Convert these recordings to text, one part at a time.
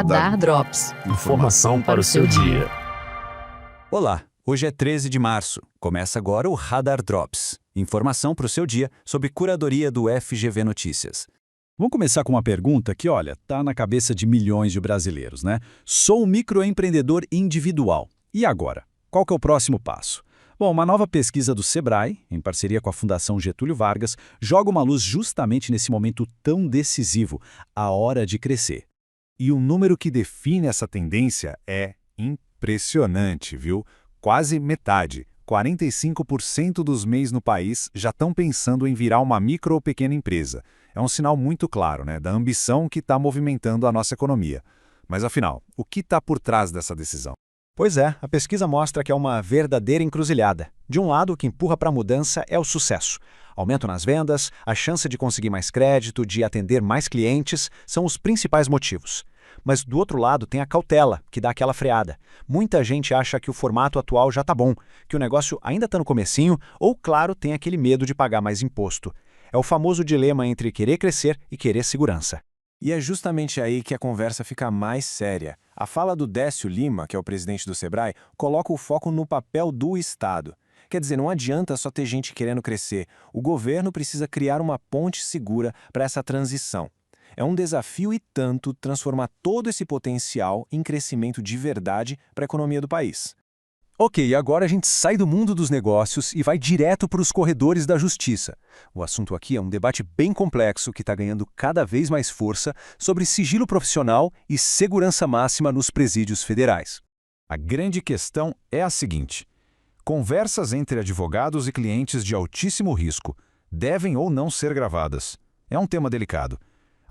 Radar Drops. Informação para o seu dia. Olá, hoje é 13 de março. Começa agora o Radar Drops. Informação para o seu dia sobre curadoria do FGV Notícias. Vamos começar com uma pergunta que, olha, tá na cabeça de milhões de brasileiros, né? Sou um microempreendedor individual. E agora? Qual que é o próximo passo? Bom, uma nova pesquisa do Sebrae, em parceria com a Fundação Getúlio Vargas, joga uma luz justamente nesse momento tão decisivo, a hora de crescer. E o número que define essa tendência é impressionante, viu? Quase metade, 45% dos MEIs no país já estão pensando em virar uma micro ou pequena empresa. É um sinal muito claro, né, da ambição que está movimentando a nossa economia. Mas afinal, o que está por trás dessa decisão? Pois é, a pesquisa mostra que é uma verdadeira encruzilhada. De um lado, o que empurra para a mudança é o sucesso. Aumento nas vendas, a chance de conseguir mais crédito, de atender mais clientes, são os principais motivos. Mas do outro lado tem a cautela, que dá aquela freada. Muita gente acha que o formato atual já está bom, que o negócio ainda está no comecinho, ou, claro, tem aquele medo de pagar mais imposto. É o famoso dilema entre querer crescer e querer segurança. E é justamente aí que a conversa fica mais séria. A fala do Décio Lima, que é o presidente do Sebrae, coloca o foco no papel do Estado. Quer dizer, não adianta só ter gente querendo crescer. O governo precisa criar uma ponte segura para essa transição. É um desafio e tanto transformar todo esse potencial em crescimento de verdade para a economia do país. Ok, agora a gente sai do mundo dos negócios e vai direto para os corredores da justiça. O assunto aqui é um debate bem complexo que está ganhando cada vez mais força sobre sigilo profissional e segurança máxima nos presídios federais. A grande questão é a seguinte: conversas entre advogados e clientes de altíssimo risco devem ou não ser gravadas? É um tema delicado.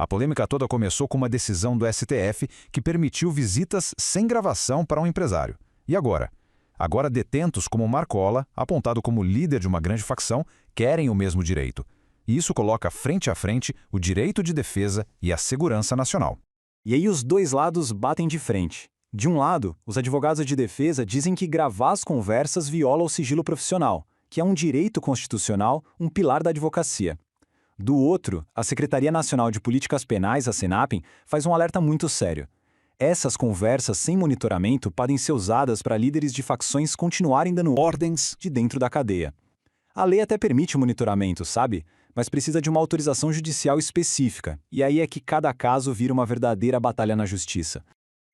A polêmica toda começou com uma decisão do STF que permitiu visitas sem gravação para um empresário. E agora? Agora detentos como Marcola, apontado como líder de uma grande facção, querem o mesmo direito. E isso coloca frente a frente o direito de defesa e a segurança nacional. E aí os dois lados batem de frente. De um lado, os advogados de defesa dizem que gravar as conversas viola o sigilo profissional, que é um direito constitucional, um pilar da advocacia. Do outro, a Secretaria Nacional de Políticas Penais, a Senapem, faz um alerta muito sério. Essas conversas sem monitoramento podem ser usadas para líderes de facções continuarem dando ordens de dentro da cadeia. A lei até permite o monitoramento, sabe? Mas precisa de uma autorização judicial específica, e aí é que cada caso vira uma verdadeira batalha na justiça.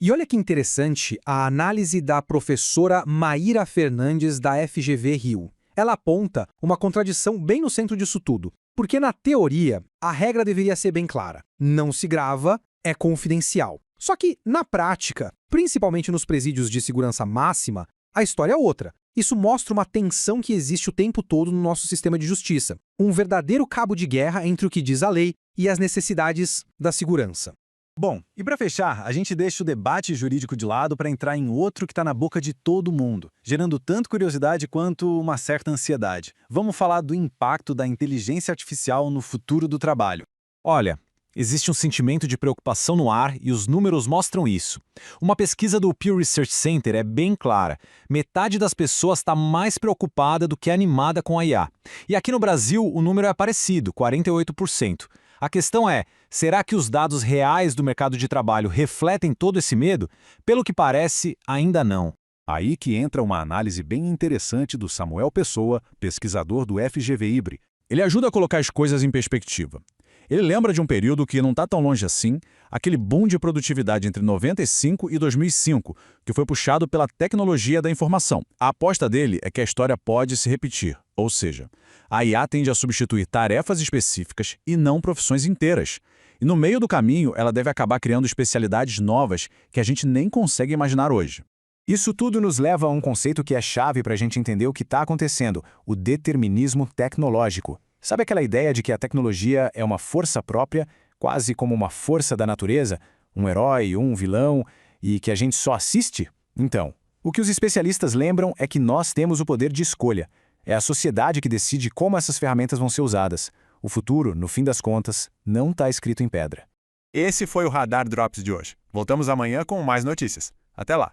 E olha que interessante a análise da professora Maíra Fernandes da FGV Rio. Ela aponta uma contradição bem no centro disso tudo, porque na teoria a regra deveria ser bem clara. Não se grava, é confidencial. Só que, na prática, principalmente nos presídios de segurança máxima, a história é outra. Isso mostra uma tensão que existe o tempo todo no nosso sistema de justiça. Um verdadeiro cabo de guerra entre o que diz a lei e as necessidades da segurança. Bom, e para fechar, a gente deixa o debate jurídico de lado para entrar em outro que está na boca de todo mundo, gerando tanto curiosidade quanto uma certa ansiedade. Vamos falar do impacto da inteligência artificial no futuro do trabalho. Olha, existe um sentimento de preocupação no ar e os números mostram isso. Uma pesquisa do Pew Research Center é bem clara. Metade das pessoas está mais preocupada do que animada com a IA. E aqui no Brasil o número é parecido, 48%. A questão é, será que os dados reais do mercado de trabalho refletem todo esse medo? Pelo que parece, ainda não. Aí que entra uma análise bem interessante do Samuel Pessoa, pesquisador do FGV Ibre. Ele ajuda a colocar as coisas em perspectiva. Ele lembra de um período que não está tão longe assim, aquele boom de produtividade entre 95 e 2005, que foi puxado pela tecnologia da informação. A aposta dele é que a história pode se repetir, ou seja, a IA tende a substituir tarefas específicas e não profissões inteiras. E no meio do caminho, ela deve acabar criando especialidades novas que a gente nem consegue imaginar hoje. Isso tudo nos leva a um conceito que é chave para a gente entender o que está acontecendo, o determinismo tecnológico. Sabe aquela ideia de que a tecnologia é uma força própria, quase como uma força da natureza, um herói, um vilão, e que a gente só assiste? Então, o que os especialistas lembram é que nós temos o poder de escolha. É a sociedade que decide como essas ferramentas vão ser usadas. O futuro, no fim das contas, não está escrito em pedra. Esse foi o Radar Drops de hoje. Voltamos amanhã com mais notícias. Até lá!